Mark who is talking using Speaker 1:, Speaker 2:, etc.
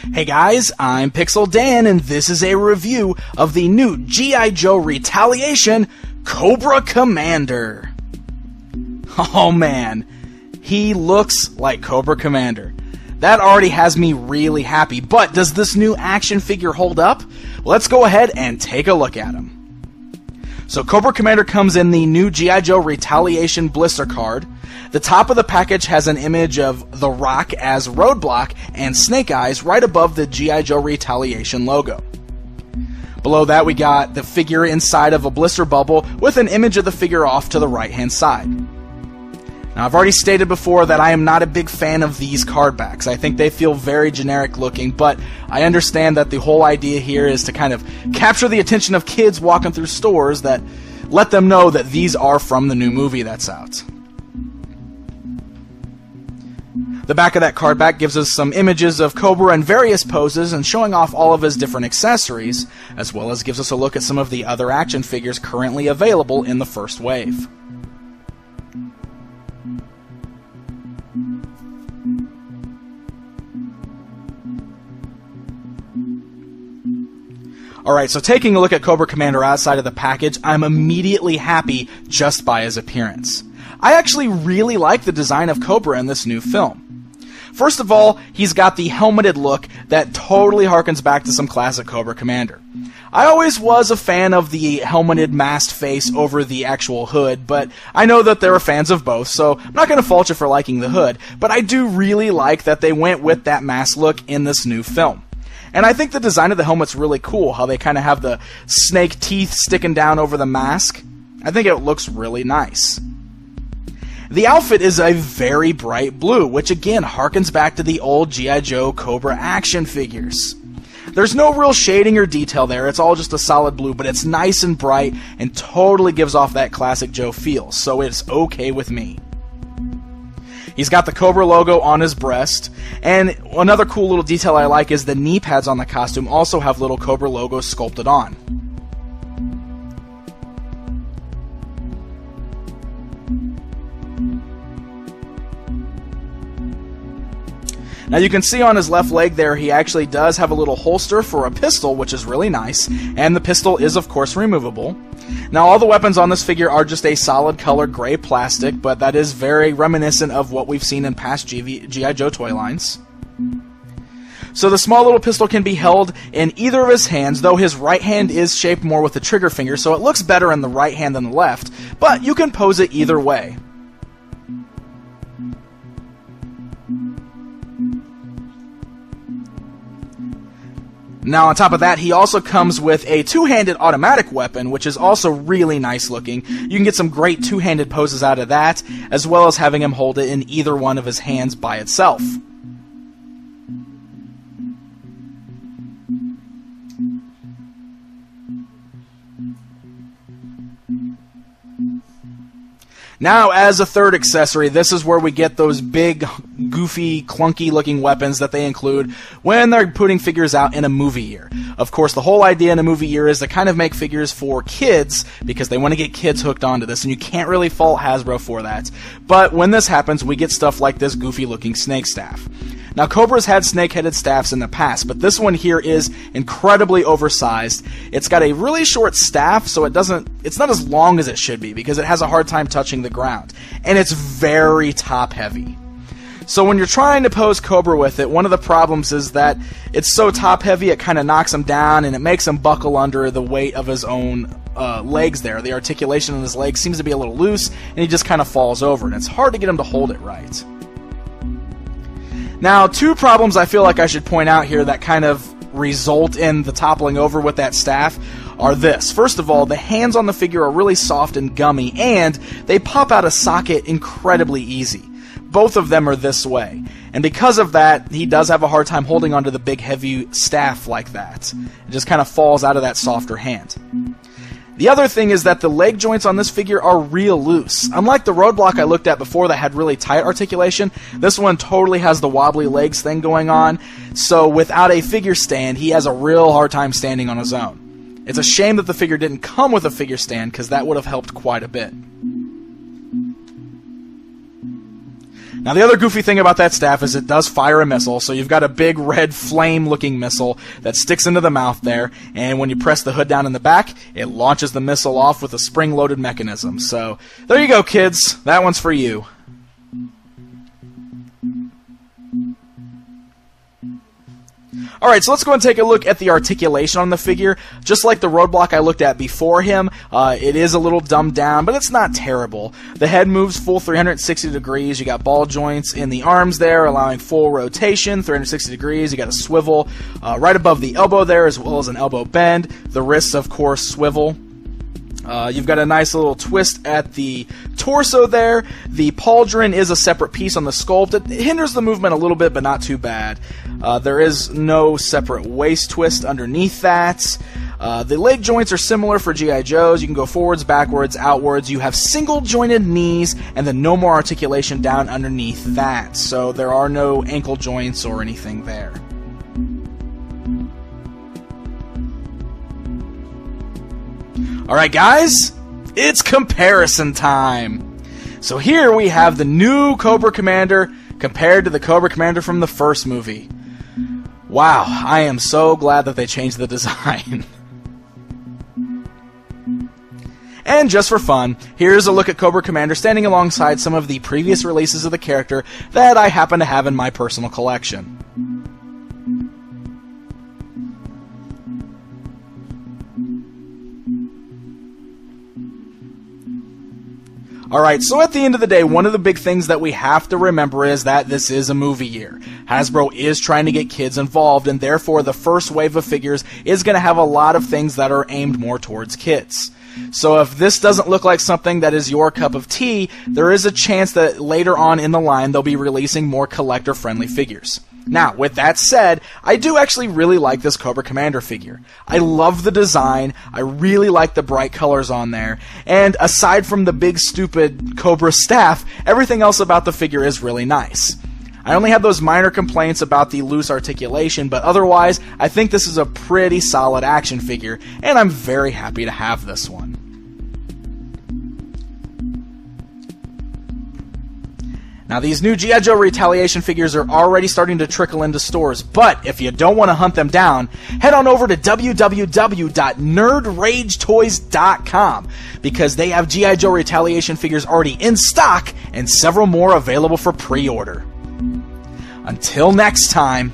Speaker 1: Hey guys, I'm Pixel Dan, and this is a review of the new G.I. Joe Retaliation Cobra Commander. Oh man, he looks like Cobra Commander. That already has me really happy, but does this new action figure hold up? Let's go ahead and take a look at him. So Cobra Commander comes in the new G.I. Joe Retaliation blister card. The top of the package has an image of The Rock as Roadblock and Snake Eyes right above the G.I. Joe Retaliation logo. Below that we got the figure inside of a blister bubble with an image of the figure off to the right hand side. Now I've already stated before that I am not a big fan of these card backs. I think they feel very generic looking, but I understand that the whole idea here is to kind of capture the attention of kids walking through stores, that let them know that these are from the new movie that's out. The back of that card back gives us some images of Cobra in various poses and showing off all of his different accessories, as well as gives us a look at some of the other action figures currently available in the first wave. Alright, so taking a look at Cobra Commander outside of the package, I'm immediately happy just by his appearance. I actually really like the design of Cobra in this new film. First of all, he's got the helmeted look that totally harkens back to some classic Cobra Commander. I always was a fan of the helmeted masked face over the actual hood, but I know that there are fans of both, so I'm not going to fault you for liking the hood, but I do really like that they went with that mask look in this new film. And I think the design of the helmet's really cool, how they kind of have the snake teeth sticking down over the mask. I think it looks really nice. The outfit is a very bright blue, which again harkens back to the old G.I. Joe Cobra action figures. There's no real shading or detail there, it's all just a solid blue, but it's nice and bright and totally gives off that classic Joe feel, so it's okay with me. He's got the Cobra logo on his breast, and another cool little detail I like is the knee pads on the costume also have little Cobra logos sculpted on. Now you can see on his left leg there he actually does have a little holster for a pistol, which is really nice, and the pistol is of course removable. Now all the weapons on this figure are just a solid color gray plastic, but that is very reminiscent of what we've seen in past G.I. Joe toy lines. So the small little pistol can be held in either of his hands, though his right hand is shaped more with the trigger finger, so it looks better in the right hand than the left, but you can pose it either way. Now on top of that, he also comes with a two-handed automatic weapon, which is also really nice looking. You can get some great two-handed poses out of that, as well as having him hold it in either one of his hands by itself. Now, as a third accessory, this is where we get those big, goofy, clunky-looking weapons that they include when they're putting figures out in a movie year. Of course, the whole idea in a movie year is to kind of make figures for kids, because they want to get kids hooked onto this, and you can't really fault Hasbro for that. But when this happens, we get stuff like this goofy-looking snake staff. Now, Cobra's had snake-headed staffs in the past, but this one here is incredibly oversized. It's got a really short staff, so it's not as long as it should be, because it has a hard time touching the ground. And it's very top-heavy. So when you're trying to pose Cobra with it, one of the problems is that it's so top-heavy, it kind of knocks him down, and it makes him buckle under the weight of his own legs there. The articulation in his legs seems to be a little loose, and he just kind of falls over, and it's hard to get him to hold it right. Now, two problems I feel like I should point out here that kind of result in the toppling over with that staff are this. First of all, the hands on the figure are really soft and gummy, and they pop out of socket incredibly easy. Both of them are this way. And because of that, he does have a hard time holding onto the big heavy staff like that. It just kind of falls out of that softer hand. The other thing is that the leg joints on this figure are real loose. Unlike the Roadblock I looked at before that had really tight articulation, this one totally has the wobbly legs thing going on, so without a figure stand, he has a real hard time standing on his own. It's a shame that the figure didn't come with a figure stand, because that would have helped quite a bit. Now, the other goofy thing about that staff is it does fire a missile, so you've got a big red flame-looking missile that sticks into the mouth there, and when you press the hood down in the back, it launches the missile off with a spring-loaded mechanism. So, there you go, kids. That one's for you. Alright, so let's go and take a look at the articulation on the figure. Just like the roadblock I looked at before him, it is a little dumbed down, but it's not terrible. The head moves full 360 degrees. You got ball joints in the arms there, allowing full rotation, 360 degrees. You got a swivel right above the elbow there, as well as an elbow bend. The wrists, of course, swivel. You've got a nice little twist at the torso there. The pauldron is a separate piece on the sculpt. It hinders the movement a little bit, but not too bad. There is no separate waist twist underneath that. The leg joints are similar for G.I. Joes. You can go forwards, backwards, outwards. You have single-jointed knees, and then no more articulation down underneath that. So there are no ankle joints or anything there. Alright guys, it's comparison time! So here we have the new Cobra Commander compared to the Cobra Commander from the first movie. Wow, I am so glad that they changed the design. And just for fun, here's a look at Cobra Commander standing alongside some of the previous releases of the character that I happen to have in my personal collection. Alright, so at the end of the day, one of the big things that we have to remember is that this is a movie year. Hasbro is trying to get kids involved, and therefore the first wave of figures is going to have a lot of things that are aimed more towards kids. So if this doesn't look like something that is your cup of tea, there is a chance that later on in the line they'll be releasing more collector-friendly figures. Now, with that said, I do actually really like this Cobra Commander figure. I love the design, I really like the bright colors on there, and aside from the big stupid Cobra staff, everything else about the figure is really nice. I only have those minor complaints about the loose articulation, but otherwise, I think this is a pretty solid action figure, and I'm very happy to have this one. Now, these new G.I. Joe Retaliation figures are already starting to trickle into stores, but if you don't want to hunt them down, head on over to www.nerdragetoys.com because they have G.I. Joe Retaliation figures already in stock and several more available for pre-order. Until next time.